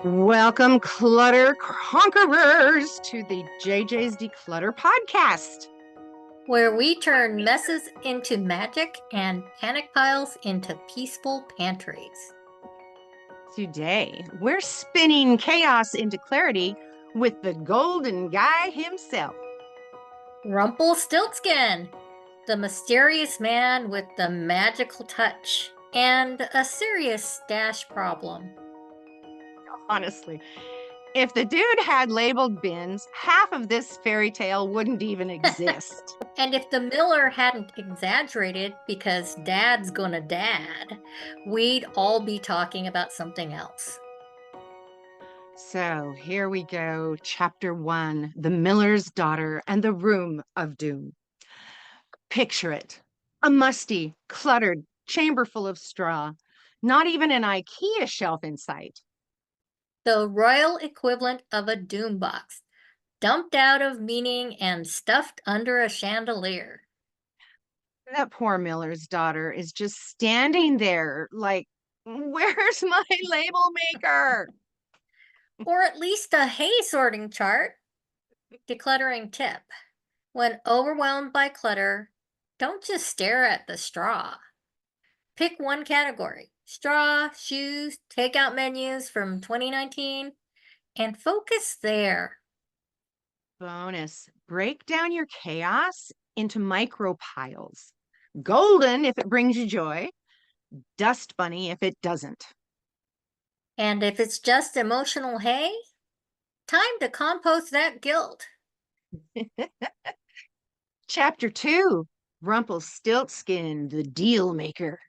Welcome, clutter conquerors, to the JJs Declutter Podcast, where we turn messes into magic and panic piles into peaceful pantries. Today, we're spinning chaos into clarity with the golden guy himself. Rumpelstiltskin, the mysterious man with the magical touch and a serious stash problem. Honestly, if the dude had labeled bins, half of this fairy tale wouldn't even exist. And if the miller hadn't exaggerated because dad's gonna dad, we'd all be talking about something else. So here we go. Chapter 1, The Miller's Daughter and the Room of Doom. Picture it. A musty, cluttered chamber full of straw. Not even an IKEA shelf in sight. The royal equivalent of a doom box, dumped out of meaning and stuffed under a chandelier. That poor Miller's daughter is just standing there like, where's my label maker? Or at least a hay sorting chart. Decluttering tip. When overwhelmed by clutter, don't just stare at the straw. Pick one category: straw, shoes, takeout menus from 2019, and focus there. Bonus, break down your chaos into micro piles. Golden if it brings you joy, dust bunny if it doesn't. And if it's just emotional hay, time to compost that guilt. Chapter 2, Rumpelstiltskin, the deal maker.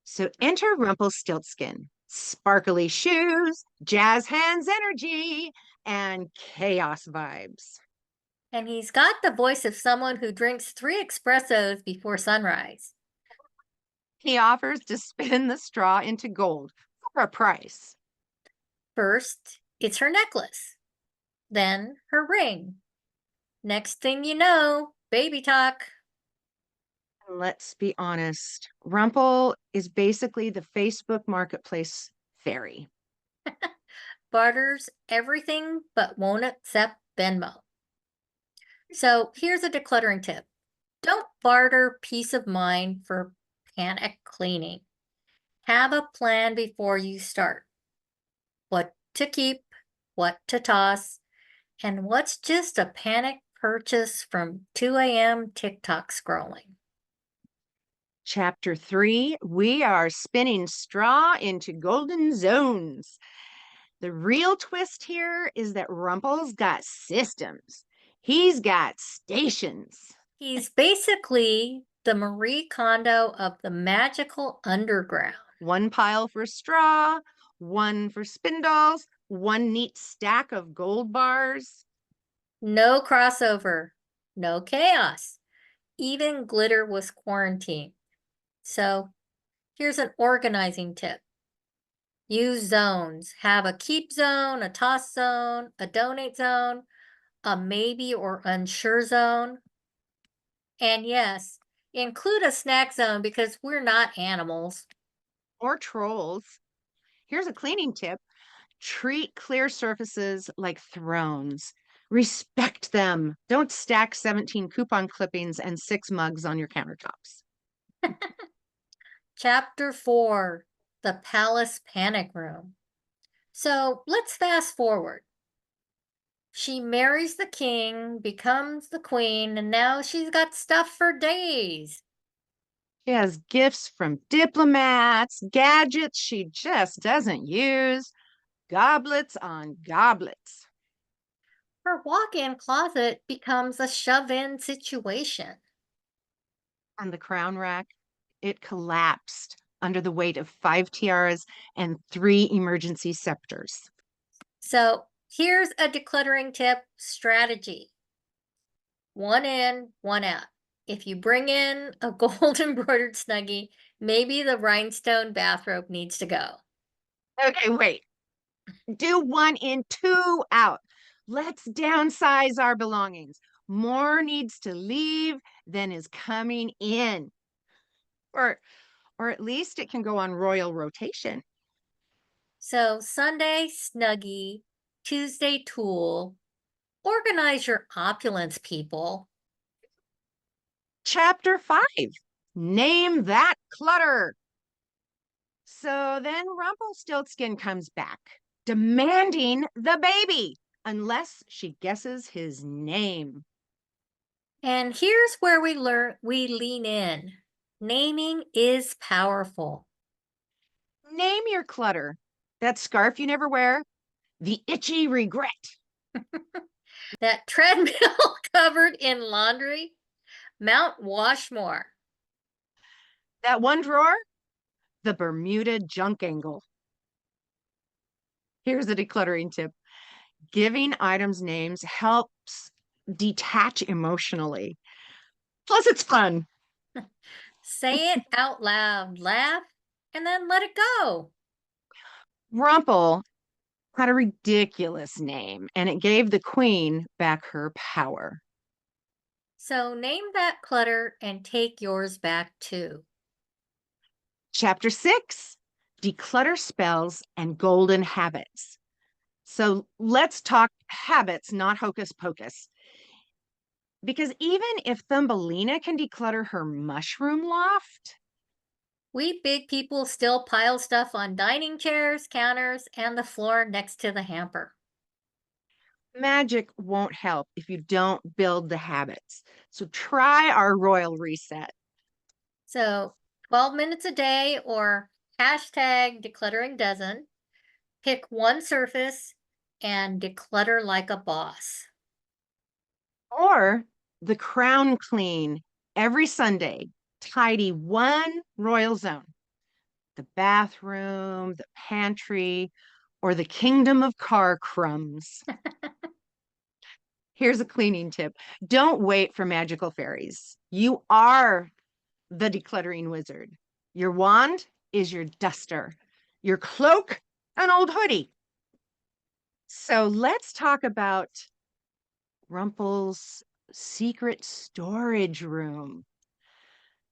So enter Rumpelstiltskin, sparkly shoes, jazz hands energy, and chaos vibes. And he's got the voice of someone who drinks 3 espressos before sunrise. He offers to spin the straw into gold for a price. First, it's her necklace, then her ring. Next thing you know, baby talk. Let's be honest, Rumpel is basically the Facebook Marketplace fairy. Barters everything but won't accept Venmo. So here's a decluttering tip. Don't barter peace of mind for panic cleaning. Have a plan before you start. What to keep, what to toss, and what's just a panic purchase from 2 a.m. TikTok scrolling. Chapter 3, we are spinning straw into golden zones. The real twist here is that Rumpel's got systems. He's got stations. He's basically the Marie Kondo of the magical underground. One pile for straw, one for spindles, one neat stack of gold bars. No crossover, no chaos. Even glitter was quarantined. So here's an organizing tip. Use zones. Have a keep zone, a toss zone, a donate zone, a maybe or unsure zone. And yes, include a snack zone because we're not animals. Or trolls. Here's a cleaning tip. Treat clear surfaces like thrones. Respect them. Don't stack 17 coupon clippings and 6 mugs on your countertops. Chapter 4, the Palace Panic Room. So let's fast forward. She marries the king, becomes the queen, and now she's got stuff for days. She has gifts from diplomats, gadgets she just doesn't use, goblets on goblets. Her walk-in closet becomes a shove-in situation. On the crown rack, it collapsed under the weight of 5 tiaras and 3 emergency scepters. So here's a decluttering tip strategy. One in, one out. If you bring in a gold embroidered snuggie, maybe the rhinestone bathrobe needs to go. Okay, wait. Do 1 in, 2 out. Let's downsize our belongings. More needs to leave than is coming in. Or at least it can go on royal rotation. So Sunday, snuggie, Tuesday, tool. Organize your opulence, people. Chapter 5, name that clutter. So then Rumpelstiltskin comes back, demanding the baby, unless she guesses his name. And here's where we lean in. Naming is powerful. Name your clutter. That scarf you never wear, the itchy regret. That treadmill covered in laundry, Mount Washmore. That one drawer, the Bermuda junk angle. Here's a decluttering tip. Giving items names helps detach emotionally. Plus, it's fun. Say it out loud, laugh, and then let it go. Rumple had a ridiculous name, and it gave the queen back her power. So name that clutter and take yours back too. Chapter 6, declutter spells and golden habits. So let's talk habits, not hocus pocus. Because even if Thumbelina can declutter her mushroom loft, We big people still pile stuff on dining chairs, counters, and the floor next to the hamper. magic won't help if you don't build the habits. So try our royal reset. So 12 minutes a day or hashtag decluttering dozen. Pick one surface and declutter like a boss. Or the crown clean every Sunday, tidy one royal zone, the bathroom, the pantry, or the kingdom of car crumbs. Here's a cleaning tip. Don't wait for magical fairies. You are the decluttering wizard. Your wand is your duster, your cloak, an old hoodie. So let's talk about Rumpel's secret storage room.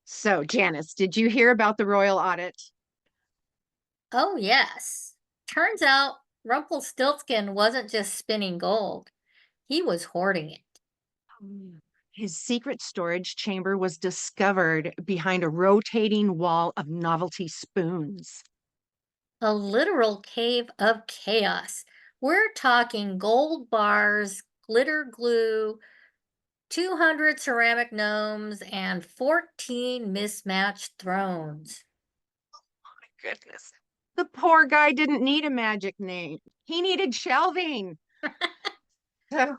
So, Janis, did you hear about the royal audit? Oh, yes. Turns out Rumpelstiltskin wasn't just spinning gold, he was hoarding it. His secret storage chamber was discovered behind a rotating wall of novelty spoons. A literal cave of chaos. We're talking gold bars, glitter glue, 200 ceramic gnomes, and 14 mismatched thrones. Goodness. The poor guy didn't need a magic name. He needed shelving. So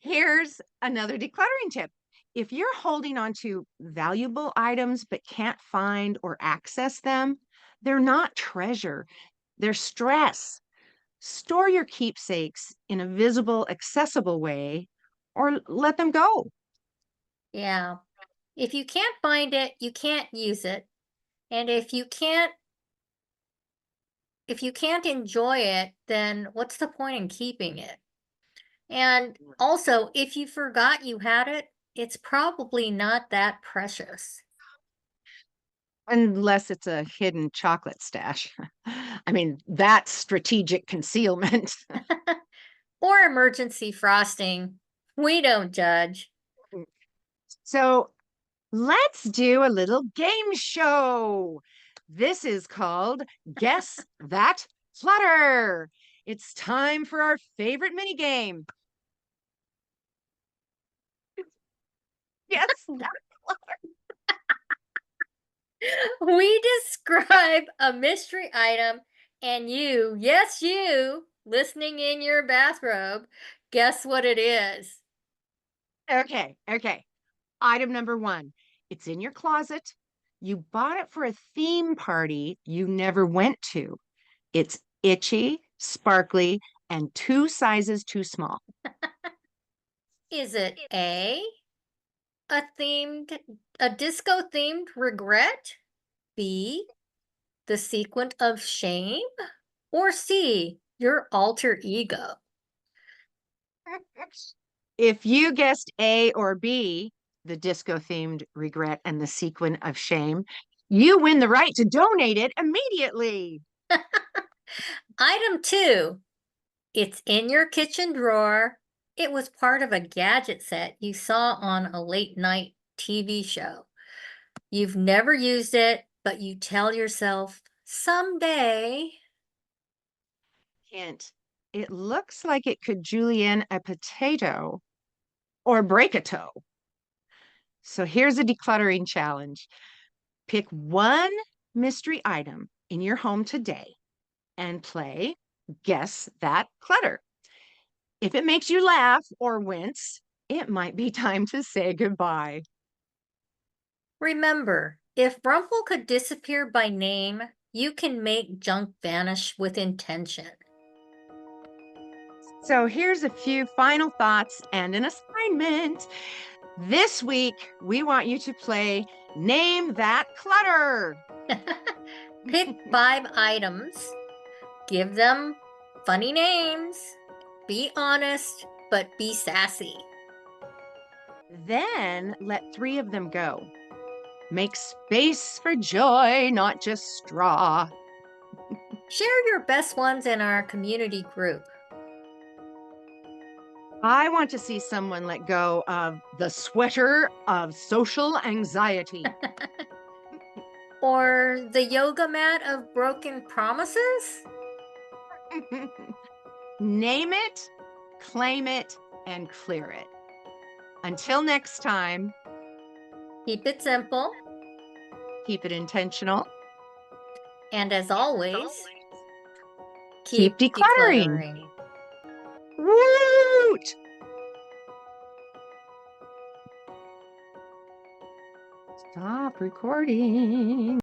here's another decluttering tip. If you're holding on to valuable items but can't find or access them, they're not treasure, they're stress. Store your keepsakes in a visible, accessible way or let them go. Yeah. If you can't find it, you can't use it. And if you can't enjoy it, then what's the point in keeping it? And also, if you forgot you had it, it's probably not that precious. Unless it's a hidden chocolate stash. I mean, that's strategic concealment. Or emergency frosting. We don't judge. So let's do a little game show. This is called Guess That Flutter. It's time for our favorite mini game. Yes, that flutter. We describe a mystery item, and you, yes, you, listening in your bathrobe, guess what it is. Okay. Item number 1. It's in your closet. You bought it for a theme party you never went to. It's itchy, sparkly, and 2 sizes too small. Is it a themed, a disco themed regret? B, the sequence of shame? Or C, your alter ego? If you guessed A or B, the disco themed regret and the sequin of shame, you win the right to donate it immediately. Item 2, it's in your kitchen drawer. It was part of a gadget set you saw on a late night TV show. You've never used it, but you tell yourself, someday. Hint, it looks like it could julienne a potato or break a toe. So here's a decluttering challenge. Pick one mystery item in your home today and play Guess That Clutter. If it makes you laugh or wince, it might be time to say goodbye. Remember, if Rumple could disappear by name, you can make junk vanish with intention. So here's a few final thoughts and an assignment. This week, we want you to play Name That Clutter. Pick 5 items, give them funny names, be honest, but be sassy. Then let 3 of them go. Make space for joy, not just straw. Share your best ones in our community group. I want to see someone let go of the sweater of social anxiety. Or the yoga mat of broken promises? Name it, claim it, and clear it. Until next time, Keep it simple. keep it intentional. And as always, Keep decluttering. decluttering. Woot! Stop recording.